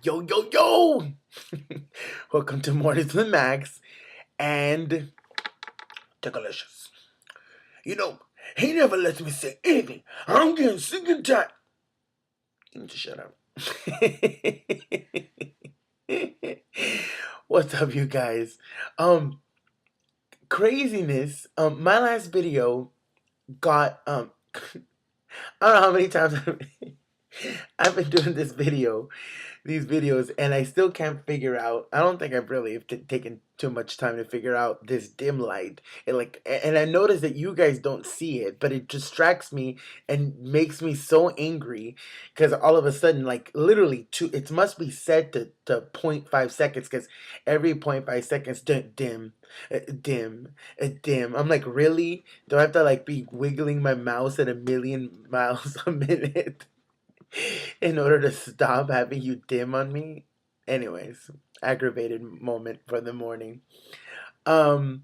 Yo, yo, yo! Welcome to Mornings with Max and Decalicious. You know, he never lets me say anything. I'm getting sick and tired. You need to shut up. What's up, you guys? Craziness. My last video got I don't know how many times I've been doing these videos, and I still can't figure out. I don't think I've really taken too much time to figure out this dim light. And I notice that you guys don't see it, but it distracts me and makes me so angry because all of a sudden, like literally, it must be set to 0.5 seconds because every 0.5 seconds, dim, dim, dim. I'm like, really? Do I have to like be wiggling my mouse at a million miles a minute in order to stop having you dim on me? Anyways, aggravated moment for the morning. Um,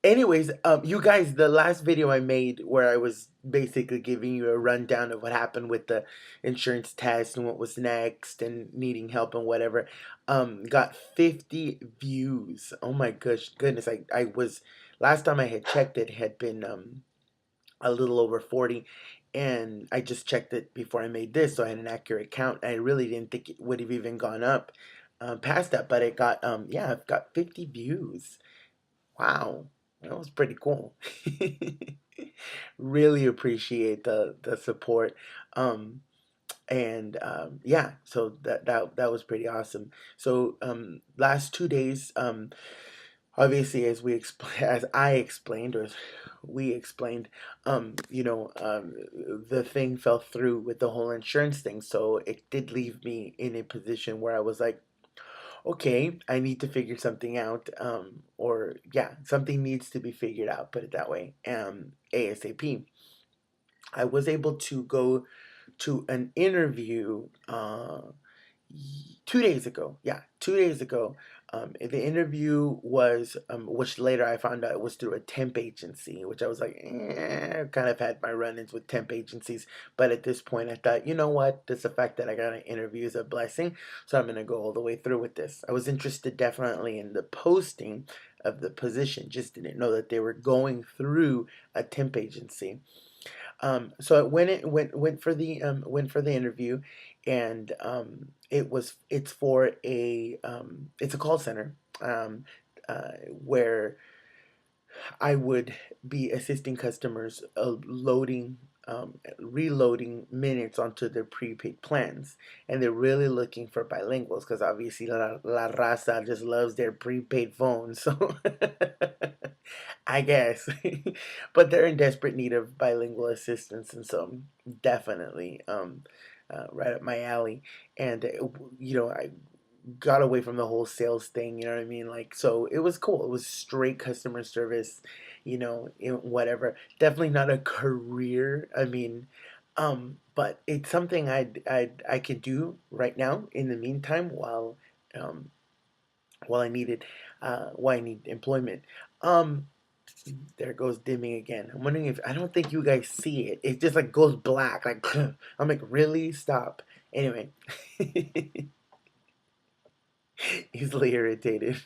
you guys, the last video I made where I was basically giving you a rundown of what happened with the insurance test and what was next and needing help and whatever, got 50 views. Oh my goodness. I was, last time I had checked it had been, a little over 40, and I just checked it before I made this, so I had an accurate count. I really didn't think it would have even gone up past that, but it got yeah, I've got 50 views. Wow, that was pretty cool. Really appreciate the support. Um, and yeah, so that was pretty awesome. So last 2 days, obviously, as I explained, or as we explained, the thing fell through with the whole insurance thing, so it did leave me in a position where I was like, okay, I need to figure something out, or yeah, something needs to be figured out, put it that way, ASAP. I was able to go to an interview 2 days ago. Yeah, 2 days ago. The interview was, which later I found out it was through a temp agency, which I was like, I've kind of had my run-ins with temp agencies. But at this point, I thought, you know what? Just the fact that I got an interview is a blessing. So I'm going to go all the way through with this. I was interested definitely in the posting of the position, just didn't know that they were going through a temp agency. So I went for the interview, and it's a call center, where I would be assisting customers, reloading minutes onto their prepaid plans, and they're really looking for bilinguals because obviously la raza just loves their prepaid phones. So I guess, but they're in desperate need of bilingual assistance, and so definitely right up my alley. And I got away from the whole sales thing, you know what I mean? Like, so it was cool. It was straight customer service, whatever. Definitely not a career. I mean, but it's something I could do right now in the meantime um, while while I need employment. Um, there goes dimming again. I'm wondering if I don't think you guys see it. It just like goes black. Like I'm like, really? Stop. Anyway, easily irritated.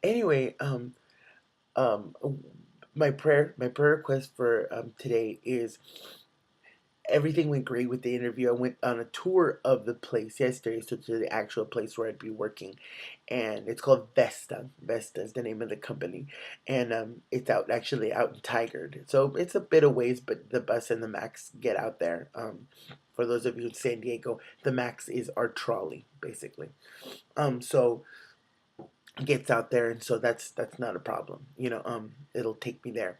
Anyway, um, my prayer request for today is everything went great with the interview. I went on a tour of the place yesterday, so to the actual place where I'd be working, and it's called Vesta. Vesta is the name of the company, and it's actually out in Tigard. So it's a bit of ways, but the bus and the Max get out there. For those of you in San Diego, the Max is our trolley, basically. So it gets out there, and so that's not a problem. It'll take me there.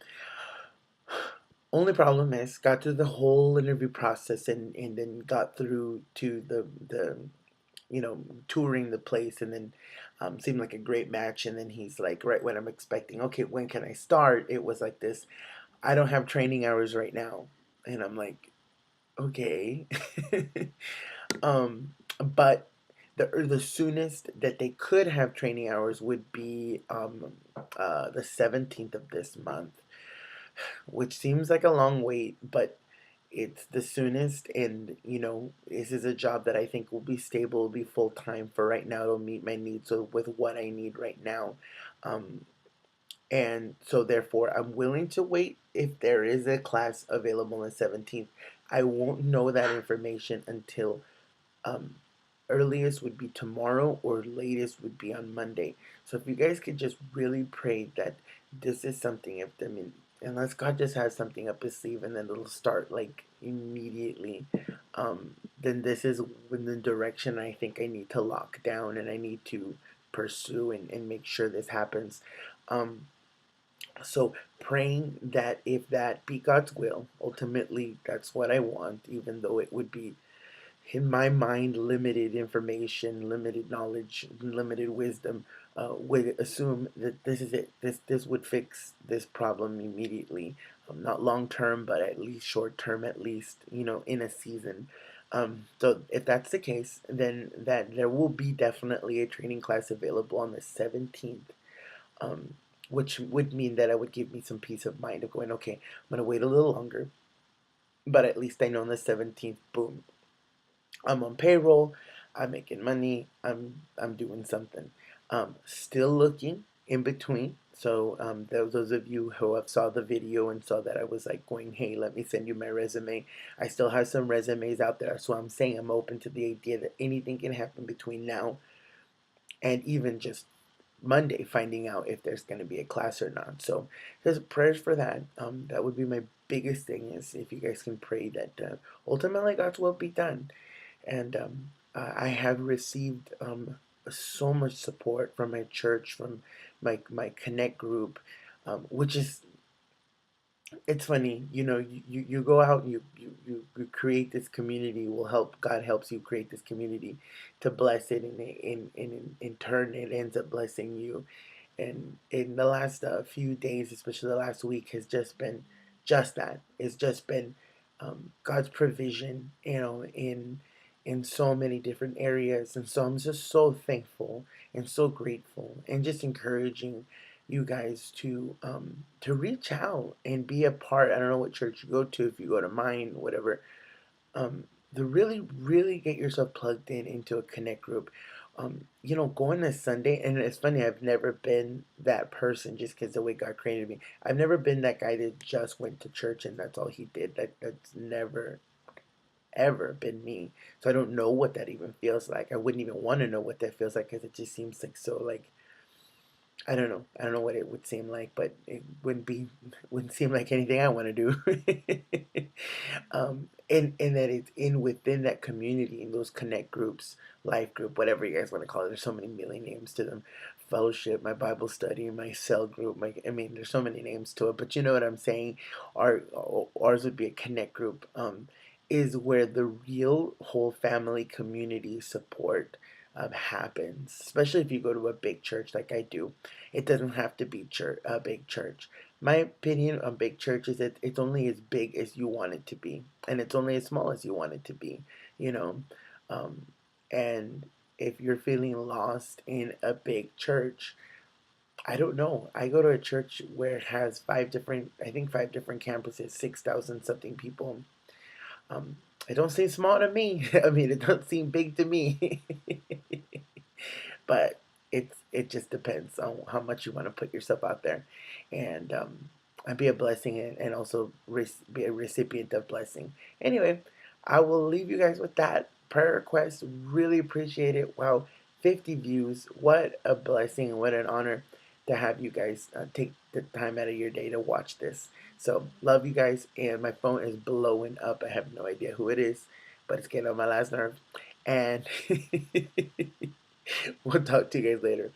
Only problem is got through the whole interview process, and then got through to the touring the place, and then seemed like a great match, and then he's like, right when I'm expecting, okay, when can I start? It was like this, I don't have training hours right now, and I'm like, okay. But the soonest that they could have training hours would be the 17th of this month, which seems like a long wait, but it's the soonest, and this is a job that I think will be stable, will be full time for right now. It'll meet my needs with what I need right now. Um, and so therefore I'm willing to wait if there is a class available on the 17th. I won't know that information until um, earliest would be tomorrow, or latest would be on Monday. So if you guys could just really pray that this is something, if I mean, unless God just has something up his sleeve and then it'll start like immediately, then this is in the direction I think I need to lock down and I need to pursue and make sure this happens. Um, so praying that if that be God's will, ultimately that's what I want, even though it would be in my mind limited information, limited knowledge, limited wisdom, would assume that this is it. This would fix this problem immediately, not long term, but at least short term, at least in a season. So if that's the case, then that there will be definitely a training class available on the 17th, um, which would mean that it would give me some peace of mind of going, okay, I'm gonna wait a little longer, but at least I know on the 17th, boom, I'm on payroll, I'm making money, I'm doing something. Still looking in between. So those of you who have saw the video and saw that I was like going, hey, let me send you my resume. I still have some resumes out there. So I'm saying I'm open to the idea that anything can happen between now and even just Monday, finding out if there's going to be a class or not. So there's prayers for that. That would be my biggest thing, is if you guys can pray that ultimately God's will be done. And I have received so much support from my church, from my connect group, which is, it's funny, you go out and you create this community. Will help God helps you create this community to bless it, and in turn it ends up blessing you. And in the last few days, especially the last week, has just been just that. It's just been God's provision, in so many different areas. And so I'm just so thankful and so grateful, and just encouraging you guys to reach out and be a part. I don't know what church you go to, if you go to mine, whatever, um, to really, really get yourself plugged into a connect group. Going to Sunday, and it's funny, I've never been that person, just because the way God created me. I've never been that guy that just went to church and that's all he did. That's never, ever been me. So I don't know what that even feels like. I wouldn't even want to know what that feels like, because it just seems like so, like, I don't know. I don't know what it would seem like, but it wouldn't seem like anything I want to do. And that it's in within that community, in those connect groups, life group, whatever you guys want to call it. There's so many million names to them. Fellowship, my Bible study, my cell group. I mean, there's so many names to it, but you know what I'm saying. Ours would be a connect group. Is where the real whole family community support happens. Especially if you go to a big church like I do. It doesn't have to be a big church. My opinion on big church is that it's only as big as you want it to be, and it's only as small as you want it to be. You know, um, and if you're feeling lost in a big church, I don't know. I go to a church where it has I think 5 different campuses, 6,000 something people. Um, it don't seem small to me. I mean, it don't seem big to me. But it just depends on how much you want to put yourself out there, and be a blessing, and also be a recipient of blessing. Anyway, I will leave you guys with that prayer request. Really appreciate it. Wow, 50 views! What a blessing! What an honor to have you guys take the time out of your day to watch this. So love you guys, and my phone is blowing up. I have no idea who it is, but it's getting on my last nerve, and we'll talk to you guys later.